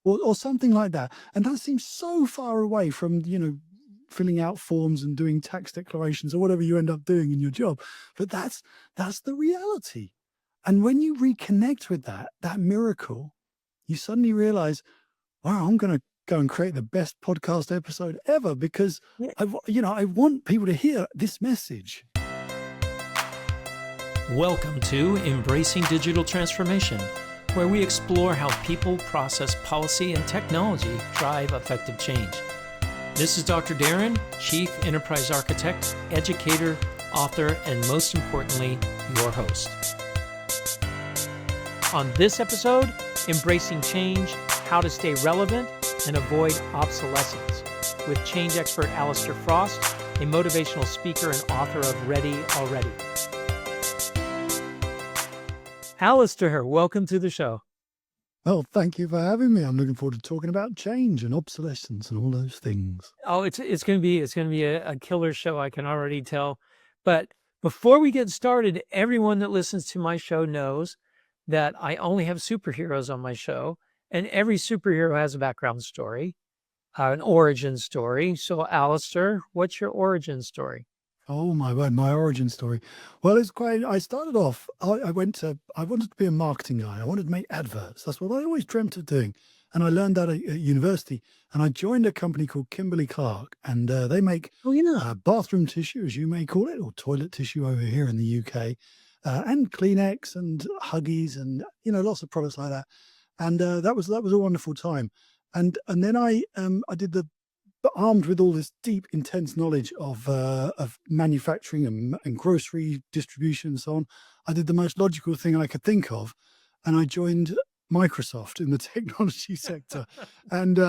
or something like that. And that seems so far away from, filling out forms and doing tax declarations or whatever you end up doing in your job. But that's the reality. And when you reconnect with that miracle, you suddenly realize, wow, I'm going to go and create the best podcast episode ever because Yeah. I want people to hear this message. Welcome to Embracing Digital Transformation, where we explore how people, process, policy, and technology drive effective change. This is Dr. Darren, Chief Enterprise Architect, Educator, Author, and most importantly, your host. On this episode, Embracing Change, How to Stay Relevant and Avoid Obsolescence, with change expert Alister Frost, a motivational speaker and author of Ready Already. Alister, welcome to the show. Well, thank you for having me. I'm looking forward to talking about change and obsolescence and all those things. Oh, it's going to be a killer show, I can already tell. But before we get started, everyone that listens to my show knows that I only have superheroes on my show, and every superhero has a background story, an origin story. So, Alister, what's your origin story? Oh my word, my origin story. Well, it's quite. I started off. I wanted to be a marketing guy. I wanted to make adverts. That's what I always dreamt of doing. And I learned that at university. And I joined a company called Kimberly Clark, and they make bathroom tissue, as you may call it, or toilet tissue over here in the UK, and Kleenex and Huggies, and lots of products like that. And that was a wonderful time. And then I did but armed with all this deep, intense knowledge of manufacturing and grocery distribution and so on, I did the most logical thing I could think of, and I joined Microsoft in the technology sector. And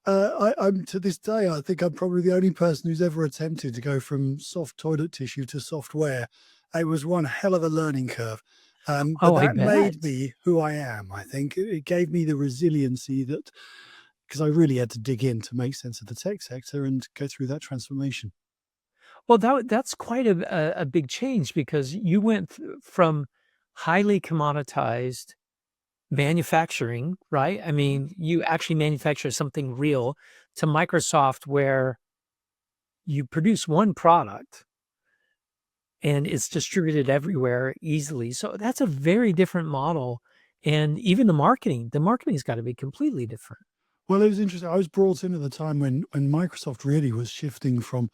I'm to this day, I think I'm probably the only person who's ever attempted to go from soft toilet tissue to software. It was one hell of a learning curve. But that made me who I am, I think. It gave me the resiliency because I really had to dig in to make sense of the tech sector and go through that transformation. Well, that's quite a big change, because you went from highly commoditized manufacturing, right? I mean, you actually manufacture something real, to Microsoft, where you produce one product and it's distributed everywhere easily. So that's a very different model. And even the marketing's got to be completely different. Well, it was interesting. I was brought in at the time when Microsoft really was shifting from,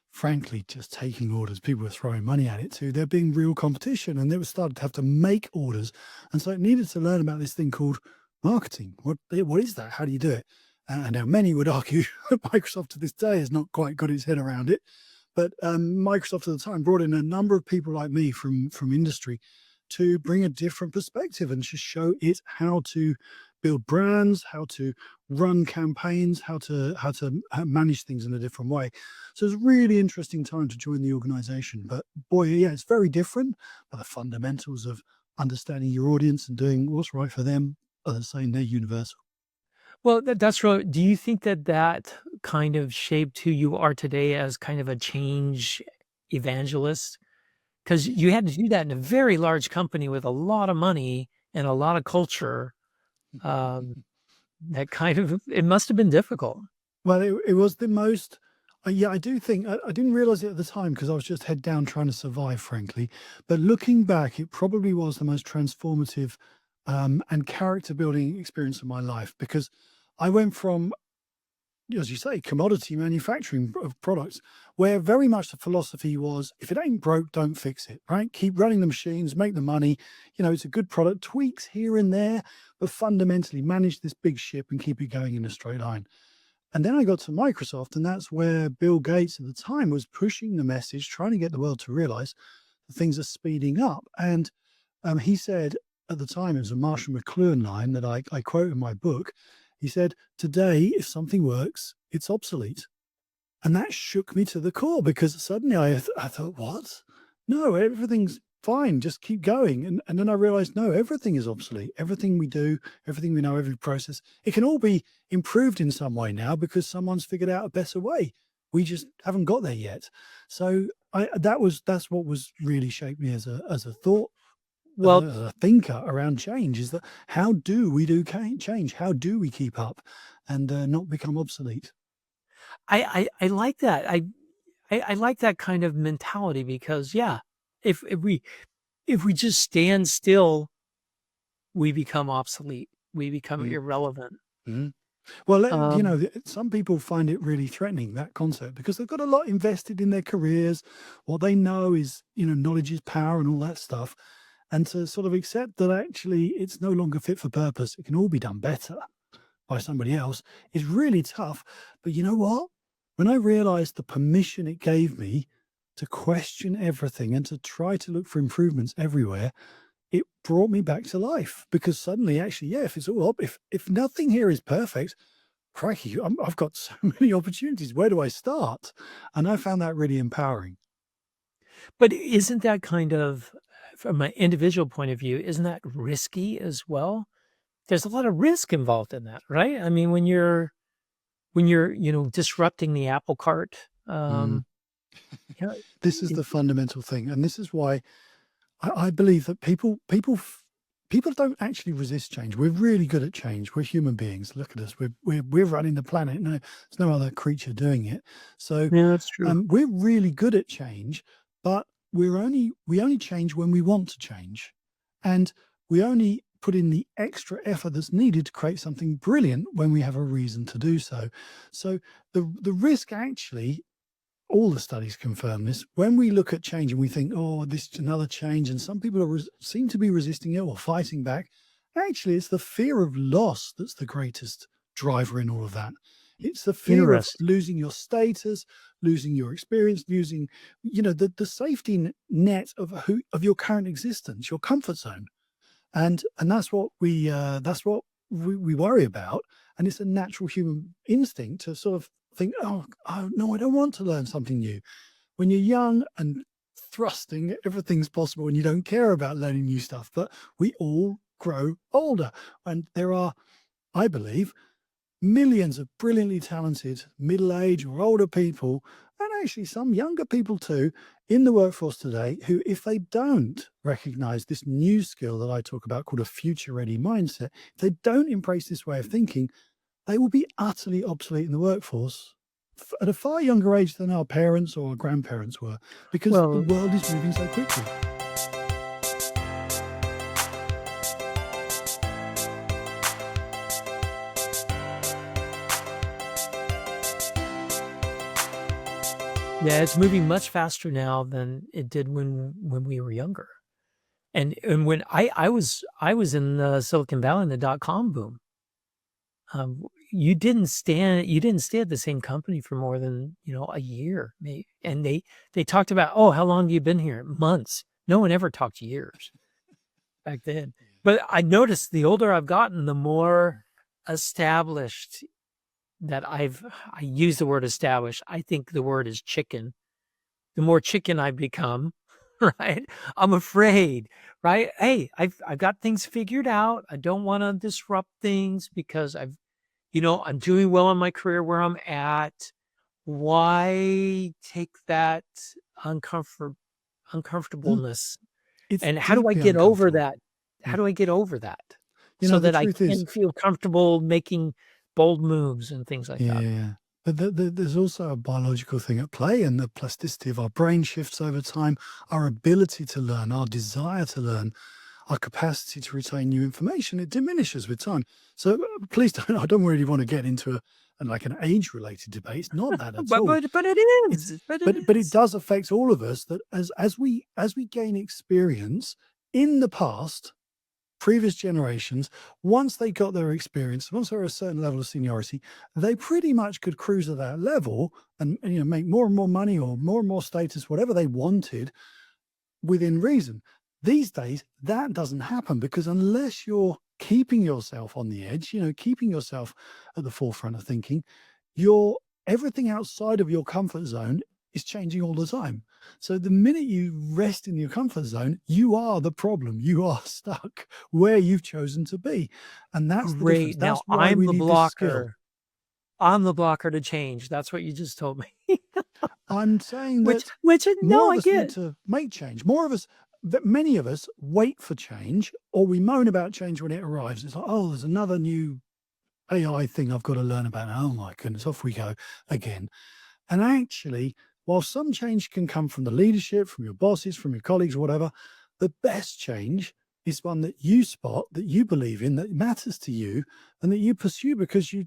frankly, just taking orders. People were throwing money at it, to there being real competition, and they were starting to have to make orders. And so it needed to learn about this thing called marketing. What is that? How do you do it? And now many would argue that Microsoft to this day has not quite got its head around it. But Microsoft at the time brought in a number of people like me from industry to bring a different perspective and to show it how to build brands, how to run campaigns, how to manage things in a different way. So it's a really interesting time to join the organization. But boy, yeah, it's very different. But the fundamentals of understanding your audience and doing what's right for them are the same. They're universal. Well, that's right. Do you think that kind of shaped who you are today as kind of a change evangelist? Because you had to do that in a very large company with a lot of money and a lot of culture. It must have been difficult. Well, it was the most, yeah, I do think, I didn't realize it at the time because I was just head down trying to survive, frankly. But looking back, it probably was the most transformative and character building experience of my life, because I went from, as you say, commodity manufacturing of products, where very much the philosophy was, if it ain't broke, don't fix it, right? Keep running the machines, make the money. It's a good product, tweaks here and there, but fundamentally manage this big ship and keep it going in a straight line. And then I got to Microsoft, and that's where Bill Gates at the time was pushing the message, trying to get the world to realize that things are speeding up. And he said at the time, it was a Marshall McLuhan line that I quote in my book. He said, "Today, if something works, it's obsolete." And that shook me to the core, because suddenly I thought, what? No, everything's fine. Just keep going. And then I realized, no, everything is obsolete. Everything we do, everything we know, every process, it can all be improved in some way now because someone's figured out a better way. We just haven't got there yet. So that's what was really shaped me as a thought Well, a thinker around change is that how do we do change? How do we keep up and not become obsolete? I like that. I like that kind of mentality because yeah, if we just stand still, we become obsolete. We become Mm, irrelevant. mm. Well, Um, some people find it really threatening, that concept, because they've got a lot invested in their careers. What they know is, knowledge is power and all that stuff. And to sort of accept that actually it's no longer fit for purpose, it can all be done better by somebody else is really tough. But you know what? When I realized the permission it gave me to question everything and to try to look for improvements everywhere, it brought me back to life because suddenly, actually, yeah, if it's all up, if nothing here is perfect, crikey, I've got so many opportunities. Where do I start? And I found that really empowering. but isn't that kind of, from an individual point of view, isn't that risky as well? There's a lot of risk involved in that, right? I mean, when you're disrupting the apple cart, Mm. you know, This is it, the fundamental thing, and this is why I believe that people don't actually resist change. We're really good at change. We're human beings. Look at us. We're running the planet. No, there's no other creature doing it. So yeah, that's true. we're really good at change, but we only change when we want to change, and we only put in the extra effort that's needed to create something brilliant when we have a reason to do so. So the risk actually, all the studies confirm this. When we look at change and we think, oh, this is another change, and some people seem to be resisting it or fighting back, actually, it's the fear of loss that's the greatest driver in all of that. It's the fear of Interesting. losing your status, losing your experience, losing, the safety net of your current existence, your comfort zone, and that's what we worry about, and it's a natural human instinct to sort of think, oh no, I don't want to learn something new. When you're young and thrusting, everything's possible, and you don't care about learning new stuff. But we all grow older, and there are, I believe, millions of brilliantly talented middle-aged or older people, and actually some younger people too, in the workforce today, who, if they don't recognize this new skill that I talk about called a future-ready mindset, if they don't embrace this way of thinking, they will be utterly obsolete in the workforce at a far younger age than our parents or our grandparents were, because the Well, world is moving so quickly. yeah, it's moving much faster now than it did when we were younger. And when I was in Silicon Valley in the dot-com boom, you didn't stay at the same company for more than, a year, maybe. And they talked about, "Oh, how long have you been here?" Months. No one ever talked years back then. But I noticed the older I've gotten, the more established that I use the word established. I think the word is chicken. The more chicken I've become, right? I'm afraid, right? Hey, I've got things figured out. I don't want to disrupt things because I'm doing well in my career where I'm at. Why take that uncomfort Mm, uncomfortableness? it's And how do I deeply get over uncomfortable. that? How Mm. do I get over that so The that I truth is, can feel comfortable making bold moves and things like that? yeah. But there's also a biological thing at play, and the plasticity of our brain shifts over time. Our ability to learn, our desire to learn, our capacity to retain new information, it diminishes with time. So please don't. I don't really want to get into like an age-related debate. It's not that at But all. but but it It's is. But it but it is. does affect all of us. That as we gain experience in the past, previous generations, once they got their experience, once they were a certain level of seniority, they pretty much could cruise at that level and make more and more money or more and more status, whatever they wanted, within reason. These days, that doesn't happen because unless you're keeping yourself on the edge, keeping yourself at the forefront of thinking, you're everything outside of your comfort zone is changing all the time. So the minute you rest in your comfort zone, you are the problem. You are stuck where you've chosen to be. And that's the difference. Great. That's Now why we need this skill. I'm the blocker to change. That's what you just told me. I'm saying Which that which more no, of I us need get. to make change. More of us. that many of us wait for change, or we moan about change when it arrives. It's like, oh, there's another new AI thing I've got to learn about. Oh my goodness, off we go again. And actually, while some change can come from the leadership, from your bosses, from your colleagues, whatever, the best change is one that you spot, that you believe in, that matters to you, and that you pursue because you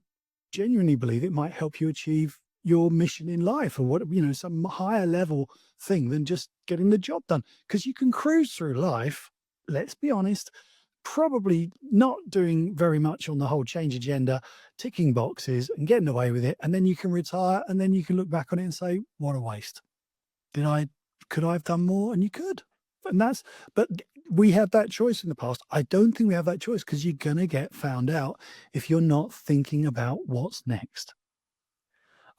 genuinely believe it might help you achieve your mission in life, or what, some higher level thing than just getting the job done. Because you can cruise through life, let's be honest, probably not doing very much on the whole change agenda, ticking boxes and getting away with it. And then you can retire, and then you can look back on it and say, what a waste. Could I have done more? And you could. But we had that choice in the past. I don't think we have that choice, because you're going to get found out if you're not thinking about what's next.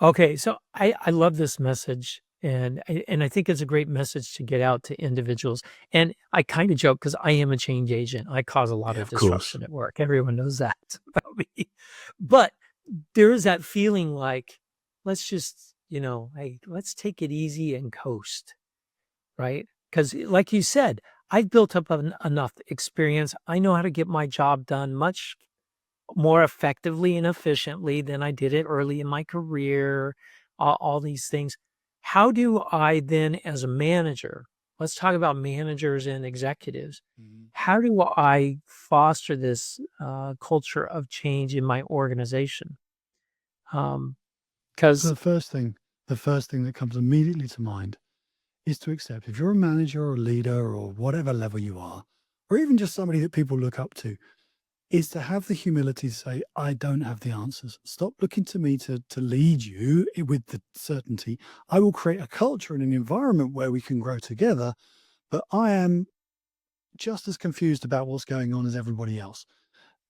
Okay, so I love this message, and I think it's a great message to get out to individuals. And I kind of joke because I am a change agent. I cause a lot Yeah, of of course. disruption at work. Everyone knows that about me. But there is that feeling like, let's just, hey, let's take it easy and coast, right? Because like you said, I've built up enough experience. I know how to get my job done much more effectively and efficiently than I did it early in my career, all these things. How do I then, as a manager, let's talk about managers and executives, Mhm. how do I foster this culture of change in my organization? So Because, the first thing that comes immediately to mind is to accept, if you're a manager or a leader or whatever level you are, or even just somebody that people look up to, is to have the humility to say, I don't have the answers. Stop looking to me to lead you with the certainty. I will create a culture and an environment where we can grow together, but I am just as confused about what's going on as everybody else.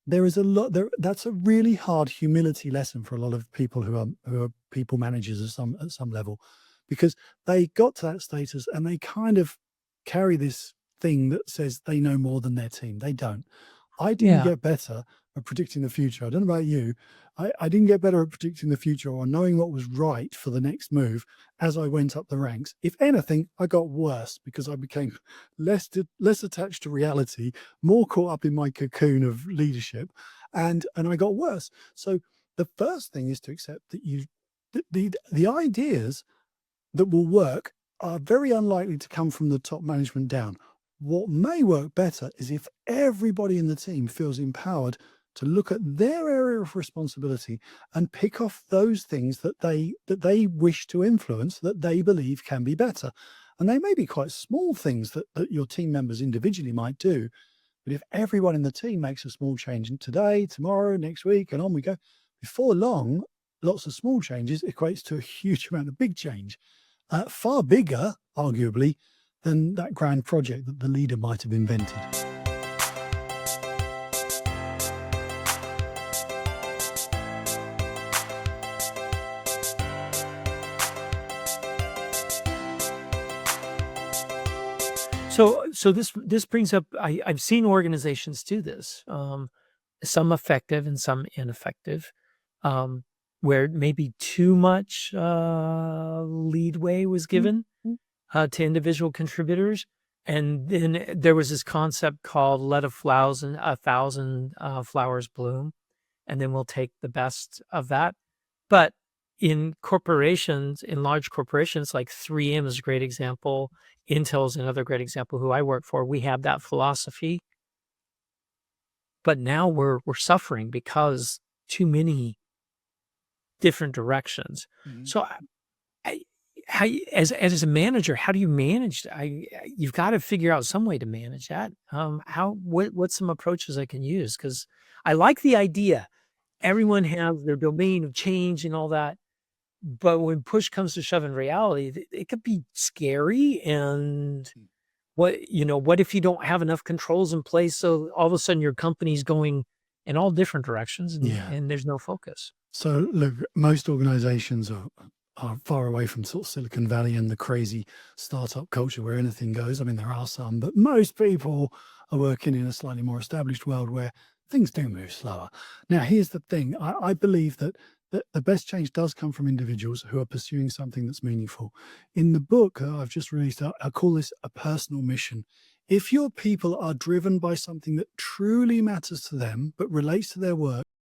There is a lot there. That's a really hard humility lesson for a lot of people who are people managers at some level, because they got to that status and they kind of carry this thing that says they know more than their team. They don't. I didn't yeah, get better at predicting the future. I don't know about you. I didn't get better at predicting the future or knowing what was right for the next move as I went up the ranks. If anything, I got worse because I became less attached to reality, more caught up in my cocoon of leadership, and I got worse. So the first thing is to accept that the ideas that will work are very unlikely to come from the top management down. What may work better is if everybody in the team feels empowered to look at their area of responsibility and pick off those things that they wish to influence, that they believe can be better. And they may be quite small things that your team members individually might do. But if everyone in the team makes a small change today, tomorrow, next week, and on we go, before long, lots of small changes equates to a huge amount of big change, far bigger, arguably, than that grand project that the leader might have invented. so this brings up, I've seen organizations do this, some effective and some ineffective, um, where maybe too much leadway was Mm, given mm, to individual contributors. And then there was this concept called let a thousand flowers bloom, and then we'll take the best of that. But in corporations, in large corporations, like 3M is a great example, Intel is another great example who I work for, we have that philosophy. But now we're suffering because too many different directions. mhm. So I how you as a manager, how do you manage that? You've gotta figure out some way to manage that. What's some approaches I can use? Because I like the idea. Everyone has their domain of change and all that, but when push comes to shove in reality, it could be scary. And what if you don't have enough controls in place, so all of a sudden your company's going in all different directions, and Yeah. there's no focus? So look, most organizations are far away from sort of Silicon Valley and the crazy startup culture where anything goes. I mean, there are some, but most people are working in a slightly more established world where things do move slower. Now, here's the thing. I believe that the best change does come from individuals who are pursuing something that's meaningful. In the book that I've just released, I call this a personal mission. If your people are driven by something that truly matters to them, but relates to their work,